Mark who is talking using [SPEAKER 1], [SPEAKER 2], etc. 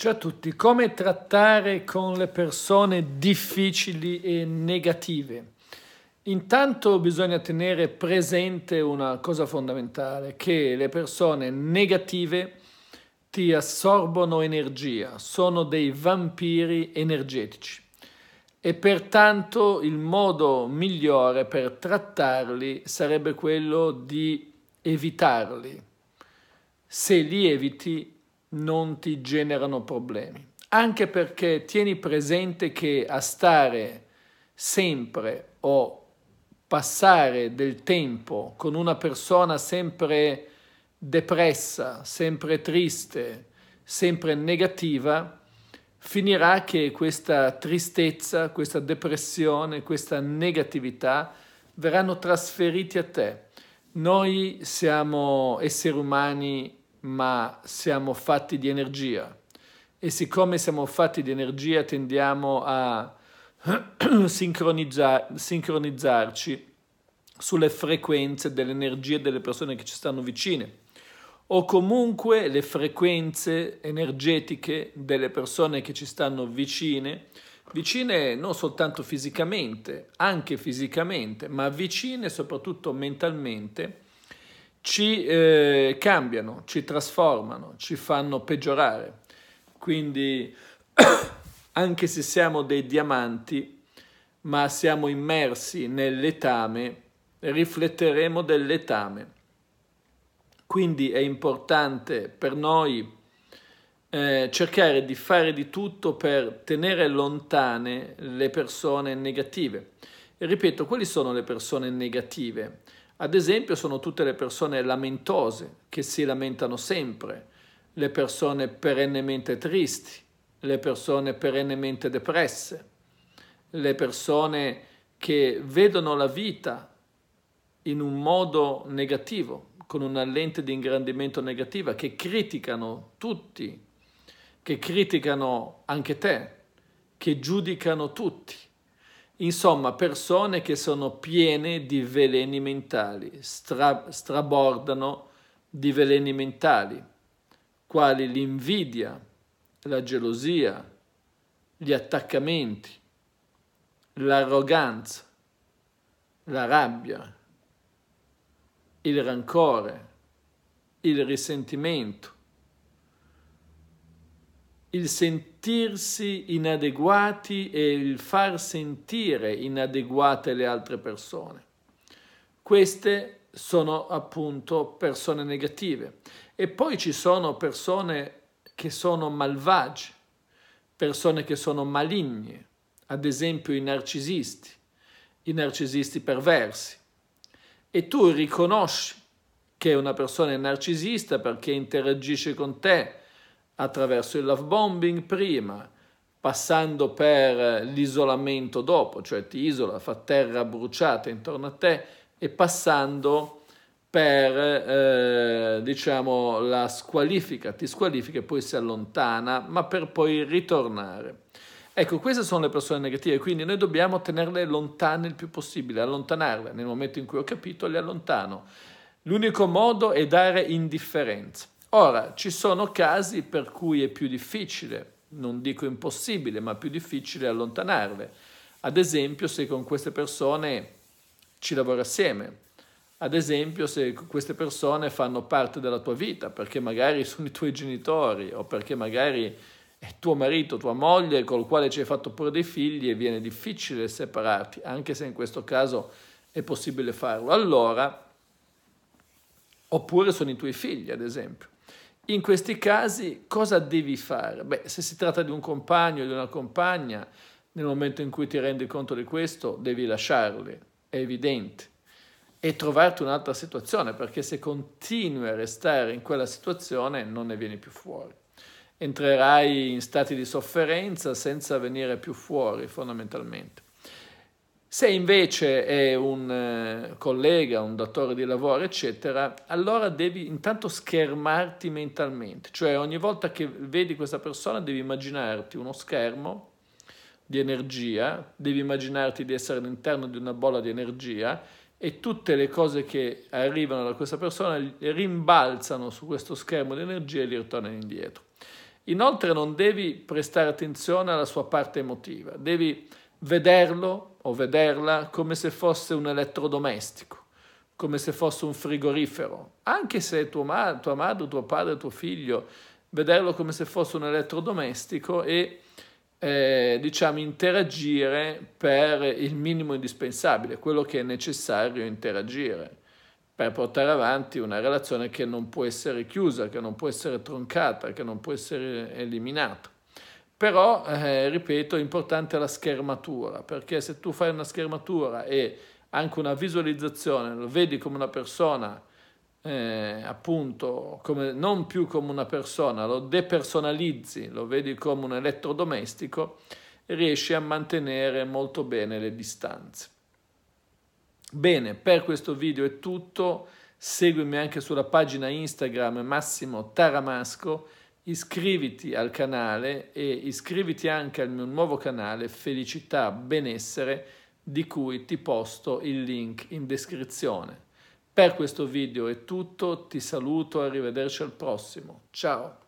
[SPEAKER 1] Ciao a tutti, come trattare con le persone difficili e negative? Intanto bisogna tenere presente una cosa fondamentale, che le persone negative ti assorbono energia, sono dei vampiri energetici e pertanto il modo migliore per trattarli sarebbe quello di evitarli. Se li eviti non ti generano problemi. Anche perché tieni presente che a stare sempre o passare del tempo con una persona sempre depressa, sempre triste, sempre negativa, finirà che questa tristezza, questa depressione, questa negatività verranno trasferiti a te. Noi siamo esseri umani, ma siamo fatti di energia e siccome siamo fatti di energia tendiamo a sincronizzarci sulle frequenze delle energie delle persone che ci stanno vicine o comunque le frequenze energetiche delle persone che ci stanno vicine non soltanto fisicamente, anche fisicamente, ma vicine soprattutto mentalmente, ci cambiano, ci trasformano, ci fanno peggiorare. Quindi anche se siamo dei diamanti, ma siamo immersi nel letame, rifletteremo del letame. Quindi è importante per noi cercare di fare di tutto per tenere lontane le persone negative. E ripeto, quali sono le persone negative? Ad esempio sono tutte le persone lamentose, che si lamentano sempre, le persone perennemente tristi, le persone perennemente depresse, le persone che vedono la vita in un modo negativo, con una lente di ingrandimento negativa, che criticano tutti, che criticano anche te, che giudicano tutti. Insomma, persone che sono piene di veleni mentali, strabordano di veleni mentali, quali l'invidia, la gelosia, gli attaccamenti, l'arroganza, la rabbia, il rancore, il risentimento, il sentirsi inadeguati e il far sentire inadeguate le altre persone. Queste sono appunto persone negative. E poi ci sono persone che sono malvagie, persone che sono maligne, ad esempio i narcisisti perversi. E tu riconosci che una persona è narcisista perché interagisce con te attraverso il love bombing prima, passando per l'isolamento dopo, cioè ti isola, fa terra bruciata intorno a te, e passando per diciamo la squalifica, ti squalifica e poi si allontana, ma per poi ritornare. Ecco, queste sono le persone negative, quindi noi dobbiamo tenerle lontane il più possibile, allontanarle. Nel momento in cui ho capito, le allontano. L'unico modo è dare indifferenza. Ora, ci sono casi per cui è più difficile, non dico impossibile, ma più difficile allontanarle. Ad esempio, se con queste persone ci lavori assieme. Ad esempio, se queste persone fanno parte della tua vita, perché magari sono i tuoi genitori o perché magari è tuo marito, tua moglie, col quale ci hai fatto pure dei figli e viene difficile separarti, anche se in questo caso è possibile farlo. Allora, oppure sono i tuoi figli, ad esempio. In questi casi cosa devi fare? Beh, se si tratta di un compagno o di una compagna, nel momento in cui ti rendi conto di questo, devi lasciarli, è evidente, e trovarti un'altra situazione, perché se continui a restare in quella situazione non ne vieni più fuori. Entrerai in stati di sofferenza senza venire più fuori, fondamentalmente. Se invece è un collega, un datore di lavoro, eccetera, allora devi intanto schermarti mentalmente, cioè ogni volta che vedi questa persona devi immaginarti uno schermo di energia, devi immaginarti di essere all'interno di una bolla di energia e tutte le cose che arrivano da questa persona rimbalzano su questo schermo di energia e li ritornano indietro. Inoltre non devi prestare attenzione alla sua parte emotiva, devi vederlo o vederla come se fosse un elettrodomestico, come se fosse un frigorifero, anche se è tua madre, tuo padre, tuo figlio, vederlo come se fosse un elettrodomestico e diciamo interagire per il minimo indispensabile, quello che è necessario interagire per portare avanti una relazione che non può essere chiusa, che non può essere troncata, che non può essere eliminata. Però, ripeto, è importante la schermatura, perché se tu fai una schermatura e anche una visualizzazione, lo vedi come una persona, appunto, non più come una persona, lo depersonalizzi, lo vedi come un elettrodomestico, riesci a mantenere molto bene le distanze. Bene, per questo video è tutto, seguimi anche sulla pagina Instagram Massimo Taramasco, iscriviti al canale e iscriviti anche al mio nuovo canale Felicità Benessere, di cui ti posto il link in descrizione. Per questo video è tutto, ti saluto, arrivederci al prossimo, ciao!